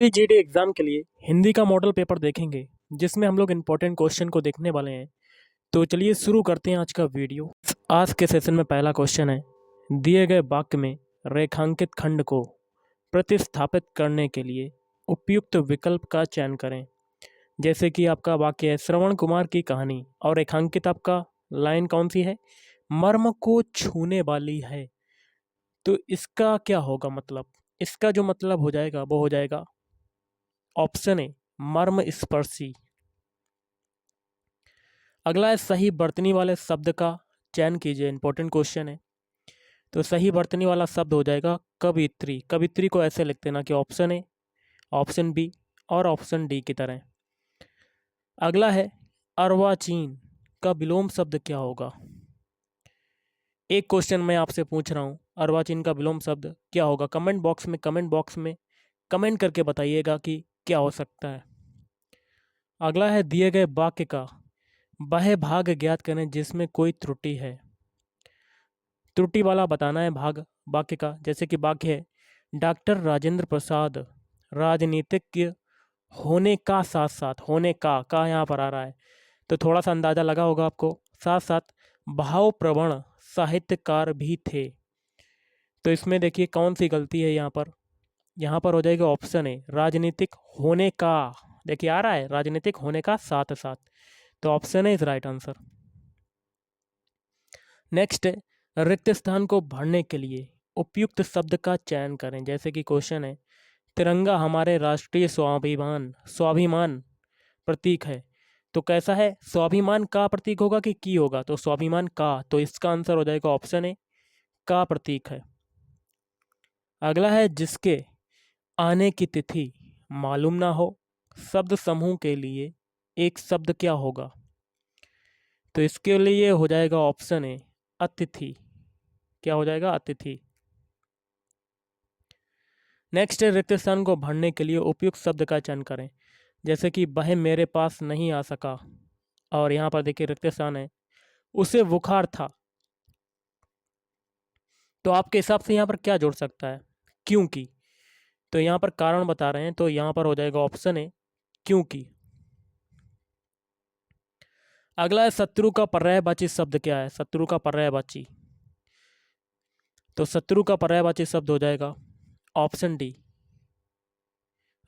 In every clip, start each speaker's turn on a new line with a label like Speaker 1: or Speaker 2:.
Speaker 1: GD exam के लिए हिंदी का मॉडल पेपर देखेंगे जिसमें हम लोग इम्पोर्टेंट क्वेश्चन को देखने वाले हैं। तो चलिए शुरू करते हैं आज का वीडियो। आज के सेशन में पहला क्वेश्चन है, दिए गए वाक्य में रेखांकित खंड को प्रतिस्थापित करने के लिए उपयुक्त विकल्प का चयन करें। जैसे कि आपका वाक्य है, श्रवण कुमार की कहानी, और रेखांकित आपका लाइन कौन सी है, मर्म को छूने वाली है। तो इसका क्या होगा मतलब, इसका जो मतलब हो जाएगा वो हो जाएगा ऑप्शन ए, मर्म स्पर्शी। अगला है, सही वर्तनी वाले शब्द का चयन कीजिए। इंपॉर्टेंट क्वेश्चन है। तो सही वर्तनी वाला शब्द हो जाएगा कवित्री। कवित्री को ऐसे लिखते ना कि ऑप्शन ए, ऑप्शन बी और ऑप्शन डी की तरह। अगला है, अर्वाचीन का विलोम शब्द क्या होगा। एक क्वेश्चन मैं आपसे पूछ रहा हूँ, अर्वाचीन का विलोम शब्द क्या होगा। कमेंट बॉक्स में कमेंट करके बताइएगा कि क्या हो सकता है। अगला है, दिए गए वाक्य का वह भाग ज्ञात करें जिसमें कोई त्रुटि है। त्रुटि वाला बताना है भाग वाक्य का। जैसे कि वाक्य है, डॉक्टर राजेंद्र प्रसाद राजनीतिज्ञ होने का साथ साथ, होने का यहाँ पर आ रहा है तो थोड़ा सा अंदाजा लगा होगा आपको, साथ साथ भावप्रवण साहित्यकार भी थे। तो इसमें देखिए कौन सी गलती है यहाँ पर हो जाएगा ऑप्शन है, राजनीतिक होने का। देखिए आ रहा है राजनीतिक होने का साथ साथ, तो ऑप्शन है इज राइट आंसर। नेक्स्ट है, रिक्त स्थान को भरने के लिए उपयुक्त शब्द का चयन करें। जैसे कि क्वेश्चन है, तिरंगा हमारे राष्ट्रीय स्वाभिमान स्वाभिमान प्रतीक है। तो कैसा है, स्वाभिमान का प्रतीक होगा कि की होगा, तो स्वाभिमान का, तो इसका आंसर हो जाएगा ऑप्शन ए, का प्रतीक है। अगला है, जिसके आने की तिथि मालूम ना हो, शब्द समूह के लिए एक शब्द क्या होगा। तो इसके लिए हो जाएगा ऑप्शन ए, अतिथि। क्या हो जाएगा, अतिथि। नेक्स्ट है, रिक्त स्थान को भरने के लिए उपयुक्त शब्द का चयन करें। जैसे कि वह मेरे पास नहीं आ सका, और यहाँ पर देखिए रिक्त स्थान है, उसे बुखार था। तो आपके हिसाब से यहाँ पर क्या जुड़ सकता है, क्योंकि। तो यहाँ पर कारण बता रहे हैं, तो यहाँ पर हो जाएगा ऑप्शन है, क्योंकि। अगला है, शत्रु का पर्यायवाची शब्द क्या है। शत्रु का पर्यायवाची, तो शत्रु का पर्यायवाची शब्द हो जाएगा ऑप्शन डी,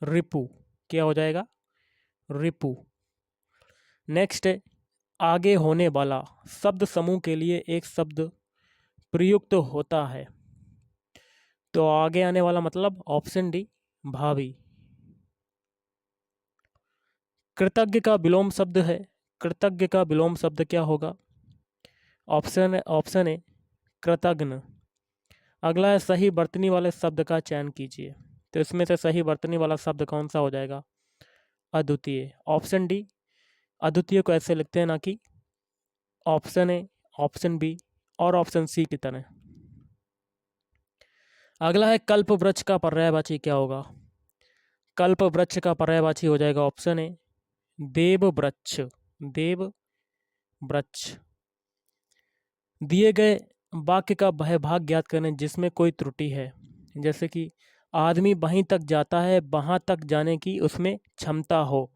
Speaker 1: रिपु। क्या हो जाएगा, रिपु। नेक्स्ट है, आगे होने वाला शब्द समूह के लिए एक शब्द प्रयुक्त होता है। तो आगे आने वाला मतलब ऑप्शन डी, भावी। कृतज्ञ का विलोम शब्द है, कृतज्ञ का विलोम शब्द क्या होगा। ऑप्शन है कृतज्ञ। अगला है, सही वर्तनी वाले शब्द का चयन कीजिए। तो इसमें से सही वर्तनी वाला शब्द कौन सा हो जाएगा, अद्वितीय। ऑप्शन डी, अद्वितीय को ऐसे लिखते हैं ना कि ऑप्शन ए, ऑप्शन बी और ऑप्शन सी की तरह। अगला है, कल्प वृक्ष का पर्यायवाची क्या होगा। कल्प वृक्ष का पर्यायवाची हो जाएगा ऑप्शन ए, देव वृक्ष। देव वृक्ष। दिए गए वाक्य का वह भाग ज्ञात करें जिसमें कोई त्रुटि है। जैसे कि आदमी वहीं तक जाता है वहां तक जाने की उसमें क्षमता हो।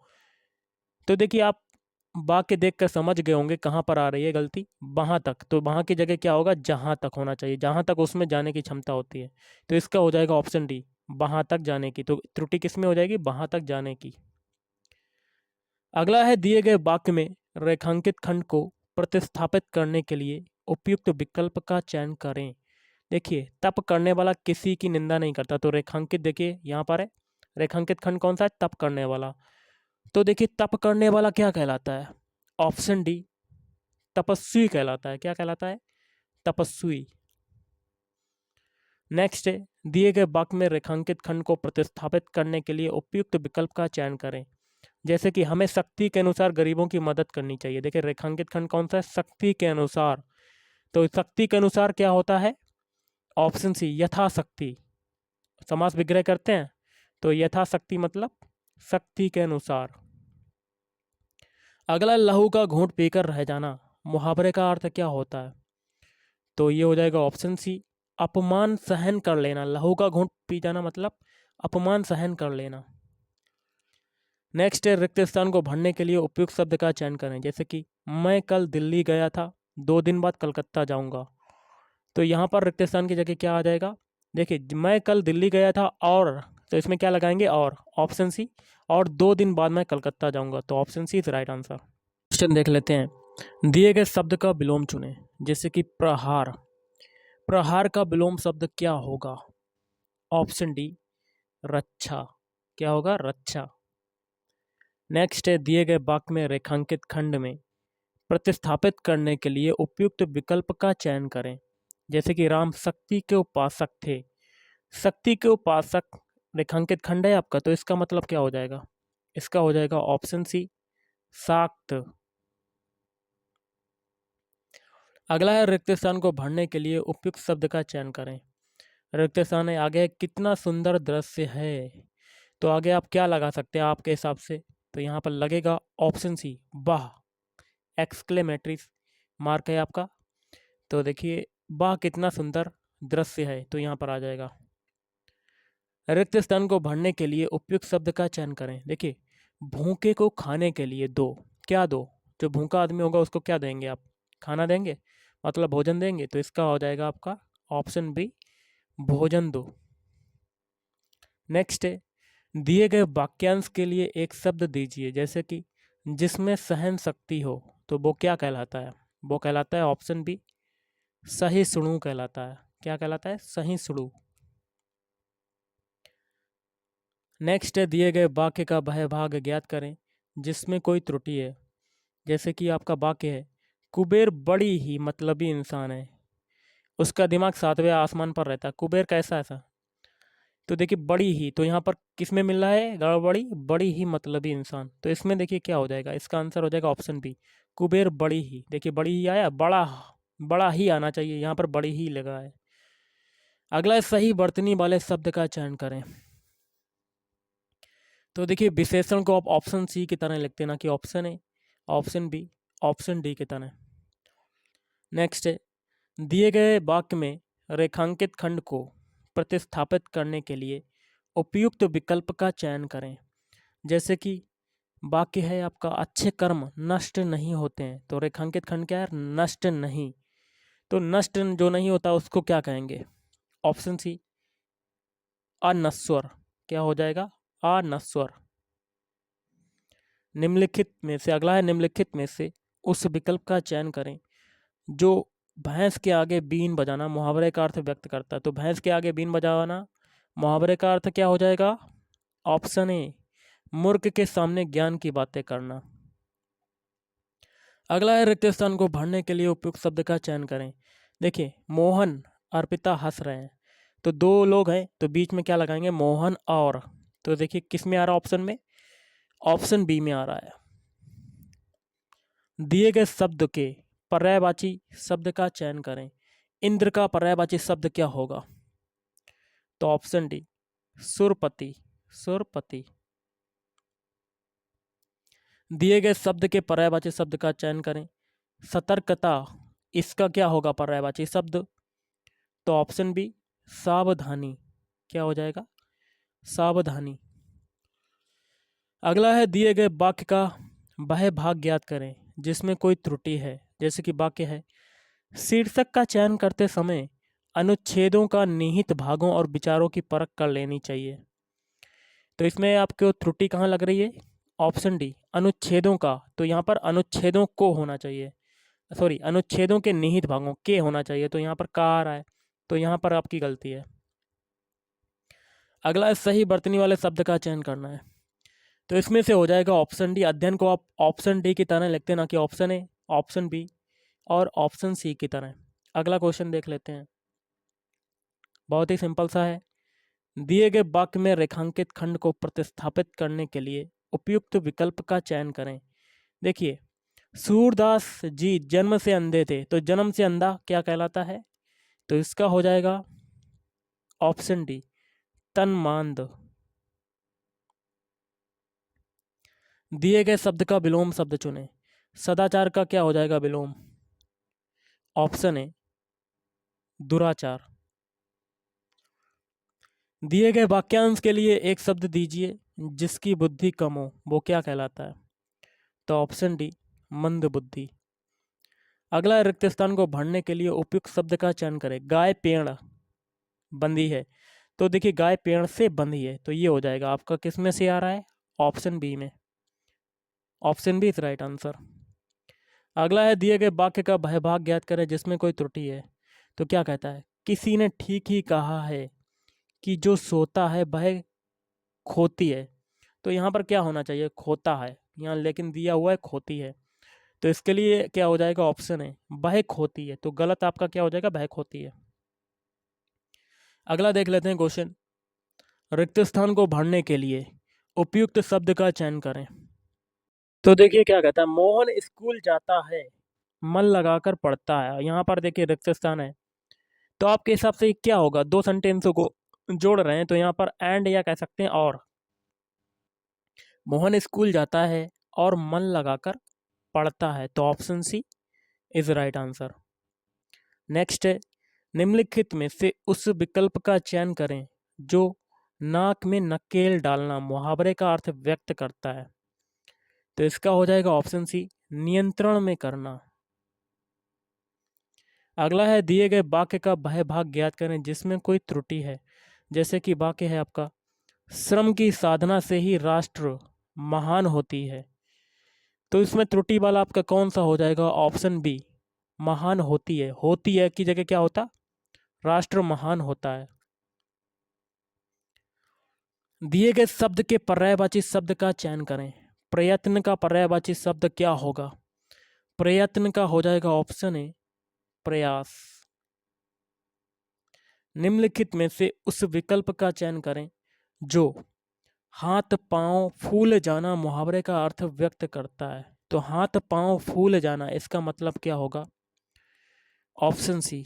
Speaker 1: तो देखिए आप वाक्य देखकर समझ गए होंगे कहाँ पर आ रही है गलती, वहां तक। तो वहां की जगह क्या होगा, जहां तक होना चाहिए, जहां तक उसमें जाने की क्षमता होती है। तो इसका हो जाएगा ऑप्शन डी, वहां तक जाने की। तो त्रुटि किस में हो जाएगी, वहां तक जाने की। अगला है, दिए गए वाक्य में रेखांकित खंड को प्रतिस्थापित करने के लिए उपयुक्त विकल्प का चयन करें। देखिए तप करने वाला किसी की निंदा नहीं करता, तो रेखांकित देखिए यहाँ पर है, रेखांकित खंड कौन सा है, तप करने वाला। तो देखिए तप करने वाला क्या कहलाता है, ऑप्शन डी, तपस्वी कहलाता है। क्या कहलाता है, तपस्वी। नेक्स्ट है, दिए गए वाक्य में रेखांकित खंड को प्रतिस्थापित करने के लिए उपयुक्त विकल्प का चयन करें। जैसे कि हमें शक्ति के अनुसार गरीबों की मदद करनी चाहिए। देखिए रेखांकित खंड कौन सा है, शक्ति के अनुसार। तो शक्ति के अनुसार क्या होता है, ऑप्शन सी, यथाशक्ति। समास विग्रह करते हैं तो यथाशक्ति मतलब शक्ति के अनुसार। अगला, लहू का घूंट पीकर रह जाना, मुहावरे का अर्थ क्या होता है। तो ये हो जाएगा ऑप्शन सी, अपमान सहन कर लेना। लहू का घूंट पी जाना मतलब अपमान सहन कर लेना। नेक्स्ट है रिक्त स्थान को भरने के लिए उपयुक्त शब्द का चयन करें। जैसे कि मैं कल दिल्ली गया था, 2 दिन बाद कलकत्ता जाऊंगा। तो यहाँ पर रिक्त स्थान की जगह क्या आ जाएगा? देखिए मैं कल दिल्ली गया था और, तो इसमें क्या लगाएंगे? और, ऑप्शन सी। और 2 दिन बाद मैं कलकत्ता जाऊंगा, तो option C is right answer. Question देख लेते हैं। दिए गए शब्द का विलोम चुनें। जैसे कि प्रहार, प्रहार का विलोम शब्द क्या होगा? ऑप्शन डी रक्षा। क्या होगा? रक्षा। नेक्स्ट है दिए गए वाक्य में रेखांकित खंड में प्रतिस्थापित करने के लिए उपयुक्त विकल्प का चयन करें। जैसे कि राम शक्ति के उपासक थे। शक्ति के उपासक रेखांकित खंड है आपका, तो इसका मतलब क्या हो जाएगा? इसका हो जाएगा ऑप्शन सी शाक्त। अगला है रिक्त स्थान को भरने के लिए उपयुक्त शब्द का चयन करें। रिक्त स्थान है, आगे कितना सुंदर दृश्य है, तो आगे आप क्या लगा सकते हैं आपके हिसाब से? तो यहाँ पर लगेगा ऑप्शन सी वाह, एक्सक्लेमेटरी मार्क है आपका। तो देखिए वाह कितना सुंदर दृश्य है, तो यहाँ पर आ जाएगा। रिक्त स्थान को भरने के लिए उपयुक्त शब्द का चयन करें। देखिए भूखे को खाने के लिए दो, क्या दो? जो भूखा आदमी होगा उसको क्या देंगे आप? खाना देंगे, मतलब भोजन देंगे, तो इसका हो जाएगा आपका ऑप्शन बी भोजन दो। नेक्स्ट है दिए गए वाक्यांश के लिए एक शब्द दीजिए। जैसे कि जिसमें सहन शक्ति हो, तो वो क्या कहलाता है? वो कहलाता है ऑप्शन बी सहिष्णु कहलाता है। क्या कहलाता है? सहिष्णु। नेक्स्ट है दिए गए वाक्य का वह भाग ज्ञात करें जिसमें कोई त्रुटि है। जैसे कि आपका वाक्य है कुबेर बड़ी ही मतलबी इंसान है, उसका दिमाग 7वें आसमान पर रहता है। कुबेर कैसा ऐसा? तो देखिए बड़ी ही, तो यहाँ पर किस में मिल रहा है गड़बड़ी? बड़ी ही मतलबी इंसान, तो इसमें देखिए क्या हो जाएगा? इसका आंसर हो जाएगा ऑप्शन बी कुबेर बड़ी ही। देखिए बड़ी ही आया, बड़ा, बड़ा ही आना चाहिए, यहाँ पर बड़ी ही लगा है। अगला है सही वर्तनी वाले शब्द का चयन करें। तो देखिए विशेषण को आप ऑप्शन सी की तरह लिखते हैं, ना कि option A, option B, option D की तरह। नेक्स्ट है दिए गए वाक्य में रेखांकित खंड को प्रतिस्थापित करने के लिए उपयुक्त विकल्प का चयन करें। जैसे कि वाक्य है आपका अच्छे कर्म नष्ट नहीं होते हैं, तो रेखांकित खंड क्या है? नष्ट नहीं। तो नष्ट जो नहीं होता उसको क्या कहेंगे? Option C answer. क्या हो जाएगा? अनश्वर। निम्नलिखित में से, अगला है निम्नलिखित में से उस विकल्प का चयन करें जो भैंस के आगे बीन बजाना मुहावरे का अर्थ व्यक्त करता है। तो भैंस के आगे बीन बजाना मुहावरे का अर्थ क्या हो जाएगा? ऑप्शन ए मूर्ख के सामने ज्ञान की बातें करना। अगला है रिक्त स्थान को भरने के लिए उपयुक्त शब्द का चयन करें। देखिए मोहन अर्पिता हंस रहे हैं, तो 2 लोग हैं, तो बीच में क्या लगाएंगे? मोहन और। तो देखिए किस में आ रहा है ऑप्शन में? ऑप्शन बी में आ रहा है। दिए गए शब्द के पर्यायवाची शब्द का चयन करें। इंद्र का पर्यायवाची शब्द क्या होगा? तो ऑप्शन डी सुरपति, सुरपति। दिए गए शब्द के पर्यायवाची शब्द का चयन करें। सतर्कता, इसका क्या होगा पर्यायवाची शब्द? तो ऑप्शन बी सावधानी। क्या हो जाएगा? सावधानी। अगला है दिए गए वाक्य का वह भाग ज्ञात करें जिसमें कोई त्रुटि है। जैसे कि वाक्य है शीर्षक का चयन करते समय अनुच्छेदों का निहित भागों और विचारों की परख कर लेनी चाहिए। तो इसमें आपको त्रुटि कहाँ लग रही है? ऑप्शन डी अनुच्छेदों का, तो यहाँ पर अनुच्छेदों को होना चाहिए, सॉरी अनुच्छेदों के निहित भागों के होना चाहिए, तो यहाँ पर का आ रहा है, तो यहाँ पर आपकी गलती है। अगला है सही वर्तनी वाले शब्द का चयन करना है। तो इसमें से हो जाएगा ऑप्शन डी। अध्ययन को आप ऑप्शन डी की तरह लिखते हैं, ना कि ऑप्शन ए, ऑप्शन बी और ऑप्शन सी की तरह। अगला क्वेश्चन देख लेते हैं, बहुत ही सिंपल सा है। दिए गए वाक्य में रेखांकित खंड को प्रतिस्थापित करने के लिए उपयुक्त विकल्प का चयन करें। देखिए सूरदास जी जन्म से अंधे थे, तो जन्म से अंधा क्या कहलाता है? तो इसका हो जाएगा ऑप्शन डी तन्मांद। दिए गए शब्द का विलोम शब्द चुनें। सदाचार का क्या हो जाएगा विलोम? ऑप्शन ए दुराचार। दिए गए वाक्यांश के लिए एक शब्द दीजिए जिसकी बुद्धि कम हो, वो क्या कहलाता है? तो ऑप्शन डी, मंद बुद्धि। अगला है, रिक्त स्थान को भरने के लिए उपयुक्त शब्द का चयन करें। गाय पेड़ बंधी है, तो देखिए गाय पेड़ से बंधी है, तो ये हो जाएगा आपका किस में से आ रहा है? ऑप्शन बी में। Option B is right answer. अगला है, दिए गए वाक्य का बहिर्भाग ज्ञात करें जिसमें कोई त्रुटि है। तो क्या कहता है? किसी ने ठीक ही कहा है कि जो सोता है वह खोती है। तो यहाँ पर क्या होना चाहिए? खोता है, यहाँ लेकिन दिया हुआ है खोती है, तो इसके लिए क्या हो जाएगा? ऑप्शन है वह खोती है, तो गलत आपका क्या हो जाएगा? वह खोती है। अगला देख लेते हैं क्वेश्चन, रिक्त स्थान को भरने के लिए उपयुक्त शब्द का चयन करें। तो देखिए क्या कहता है, मोहन स्कूल जाता है, मन लगाकर पढ़ता है। यहाँ पर देखिए रिक्त स्थान है, तो आपके हिसाब से क्या होगा? दो सेंटेंसों को जोड़ रहे हैं, तो यहाँ पर एंड या कह सकते हैं और। मोहन स्कूल जाता है और मन लगाकर पढ़ता है, तो option C is right answer. Next है, निम्नलिखित में से उस विकल्प का चयन करें जो नाक में नकेल डालना मुहावरे का अर्थ व्यक्त करता है। तो इसका हो जाएगा ऑप्शन सी, नियंत्रण में करना। अगला है, दिए गए वाक्य का बाह्य भाग ज्ञात करें जिसमें कोई त्रुटि है। जैसे कि वाक्य है आपका, श्रम की साधना से ही राष्ट्र महान होती है, तो इसमें त्रुटि वाला आपका कौन सा हो जाएगा? ऑप्शन बी, महान होती है। होती है की जगह क्या होता? राष्ट्र महान होता है। दिए गए शब्द के पर्यायवाची शब्द का चयन करें। प्रयत्न का पर्यायवाची शब्द क्या होगा? प्रयत्न का हो जाएगा ऑप्शन ए, प्रयास। निम्नलिखित में से उस विकल्प का चयन करें जो हाथ पांव फूल जाना मुहावरे का अर्थ व्यक्त करता है। तो हाथ पांव फूल जाना, इसका मतलब क्या होगा? ऑप्शन सी,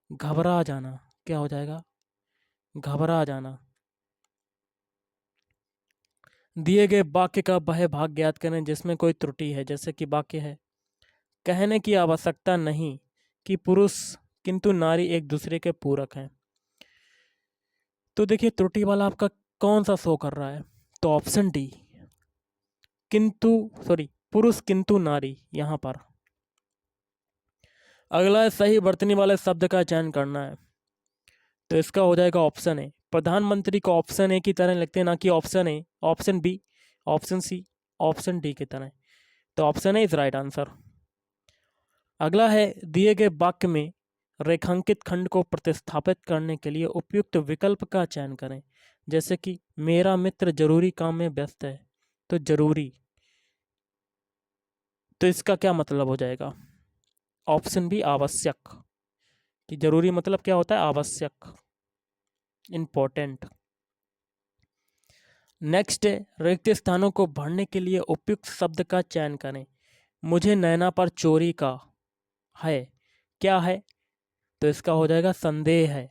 Speaker 1: घबरा जाना। क्या हो जाएगा? घबरा जाना। दिए गए वाक्य का बाह्य भाग ज्ञात करें जिसमें कोई त्रुटि है। जैसे कि वाक्य है, कहने की आवश्यकता नहीं कि पुरुष किंतु नारी एक दूसरे के पूरक हैं। तो देखिए त्रुटि वाला आपका कौन सा शो कर रहा है? तो ऑप्शन डी, किंतु पुरुष किंतु नारी यहाँ पर। अगला है, सही वर्तनी वाले शब्द का चयन करना है। तो इसका हो जाएगा ऑप्शन ए, प्रधानमंत्री को ऑप्शन ए की तरह लिखते हैं, ना कि option A, option B, option C, option D की तरह। तो option A is right answer. अगला है, दिए गए वाक्य में रेखांकित खंड को प्रतिस्थापित करने के लिए उपयुक्त विकल्प का चयन करें। जैसे कि मेरा मित्र जरूरी काम में व्यस्त है, तो जरूरी, तो इसका क्या मतलब हो जाएगा? ऑप्शन बी, आवश्यक। कि जरूरी मतलब क्या होता है? आवश्यक, इंपॉर्टेंट। नेक्स्ट है, रिक्त स्थानों को भरने के लिए उपयुक्त शब्द का चयन करें। मुझे नैना पर चोरी का है, क्या है? तो इसका हो जाएगा संदेह है।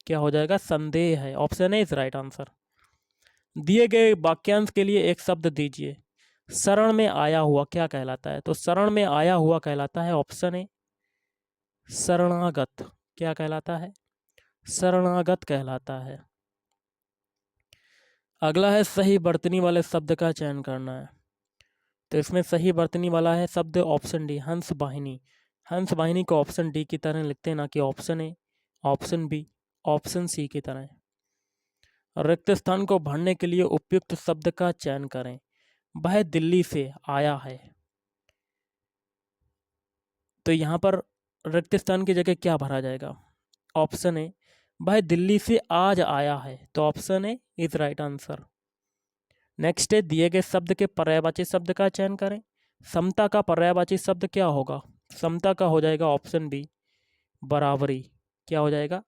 Speaker 1: क्या हो जाएगा? संदेह है। Option A is right answer. दिए गए वाक्यांश के लिए एक शब्द दीजिए। शरण में आया हुआ क्या कहलाता है? तो शरण में आया हुआ कहलाता है ऑप्शन ए, शरणागत। क्या कहलाता है? शरणागत कहलाता है। अगला है, सही वर्तनी वाले शब्द का चयन करना है। तो इसमें सही वर्तनी वाला है शब्द ऑप्शन डी, हंस वाहिनी। हंस वाहिनी को ऑप्शन डी की तरह लिखते हैं, ना कि option A, option B, option C की तरह। रिक्त स्थान को भरने के लिए उपयुक्त शब्द का चयन करें। वह दिल्ली से आया है, तो यहाँ पर रिक्त स्थान की जगह क्या भरा जाएगा? ऑप्शन ए, वह दिल्ली से आज आया है, तो option A is right answer. Next है, दिए गए शब्द के पर्यायवाची शब्द का चयन करें। समता का पर्यायवाची शब्द क्या होगा? समता का हो जाएगा ऑप्शन बी, बराबरी। क्या हो जाएगा?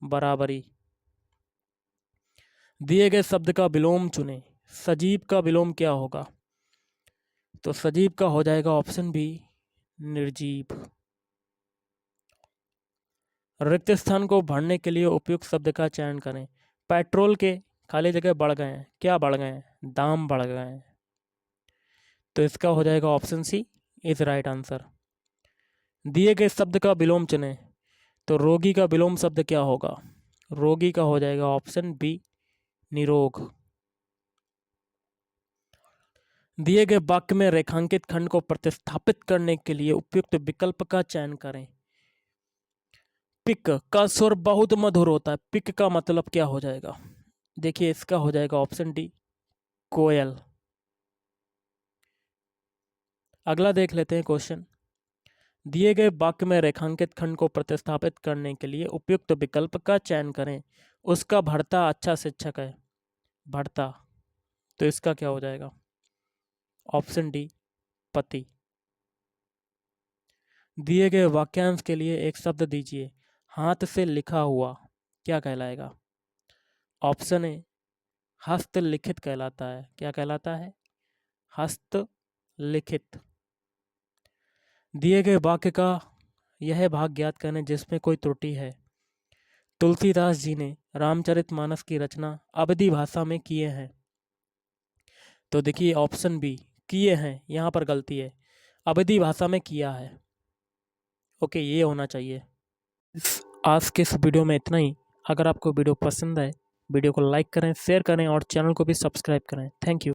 Speaker 1: बराबरी। दिए गए शब्द का विलोम चुनें। सजीव का विलोम क्या होगा? तो सजीव का हो जाएगा ऑप्शन बी, निर्जीव। रिक्त स्थान को भरने के लिए उपयुक्त शब्द का चयन करें। पेट्रोल के खाली जगह बढ़ गए हैं, क्या बढ़ गए हैं? दाम बढ़ गए हैं, तो इसका हो जाएगा option C is right answer. दिए गए शब्द का विलोम चुनें। तो रोगी का विलोम शब्द क्या होगा? रोगी का हो जाएगा ऑप्शन बी निरोग। दिए गए वाक्य में रेखांकित खंड को प्रतिस्थापित करने के लिए उपयुक्त विकल्प का चयन करें। पिक का स्वर बहुत मधुर होता है, पिक का मतलब क्या हो जाएगा? देखिए इसका हो जाएगा ऑप्शन डी कोयल। अगला देख लेते हैं क्वेश्चन। दिए गए वाक्य में रेखांकित खंड को प्रतिस्थापित करने के लिए उपयुक्त विकल्प का चयन करें। उसका भर्ता अच्छा शिक्षक है। भर्ता, तो इसका क्या हो जाएगा? ऑप्शन डी पति। दिए गए वाक्यांश के लिए एक शब्द दीजिए। हाथ से लिखा हुआ क्या कहलाएगा? ऑप्शन ए हस्तलिखित कहलाता है। क्या कहलाता है? हस्तलिखित। दिए गए वाक्य का यह भाग ज्ञात करें जिसमें कोई त्रुटि है। तुलसीदास जी ने रामचरितमानस की रचना अवधी भाषा में किए हैं। तो देखिए ऑप्शन बी किए हैं, यहाँ पर गलती है, अवधी भाषा में किया है। ओके, ये होना चाहिए। आज के इस वीडियो में इतना ही। अगर आपको वीडियो पसंद आए, वीडियो को लाइक करें, शेयर करें और चैनल को भी सब्सक्राइब करें। Thank you.